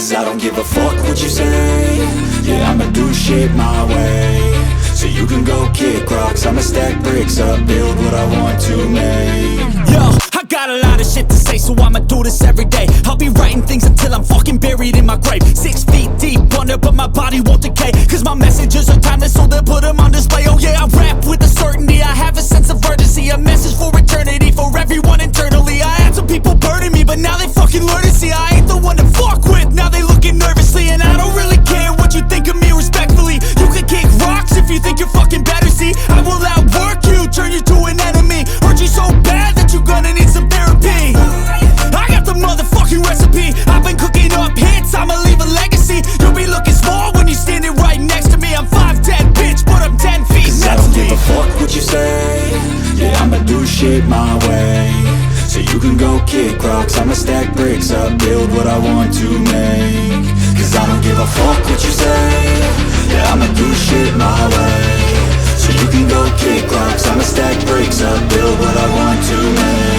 Cause I don't give a fuck what you say. Yeah, I'ma do shit my way. So you can go kick rocks, I'ma stack bricks up, build what I want to make. Yo, I got a lot of shit to say, so I'ma do this every day. I'll be writing things until I'm fucking buried in my grave. 6 feet deep under, but my body won't decay. Cause my messages are timeless, so they'll put them on display. Oh yeah, I rap with a certainty, I have a sense of urgency. A message for eternity, for everyone internally. I had some people burning me, but now they fucking learn to see I ain't the one to fuck with, now they looking nervously. And I don't really care what you think of me, respectfully. You can kick rocks if you think you're fucking better, see. I will outwork you, turn you to an enemy. Hurt you so bad that you're gonna need some therapy. I got the motherfucking recipe, I've been cooking up hits, I'ma leave a legacy. You'll be looking small when you're standing right next to me. I'm 5'10", bitch, but I'm 10 feet Cause next I don't to me. give a fuck what you say. Yeah, I'ma do shit my way. So you can go kick rocks, I'ma stack bricks up, build what I want to make. Cause I don't give a fuck what you say. Yeah, I'ma do shit my way. So you can go kick rocks, I'ma stack bricks up, build what I want to make.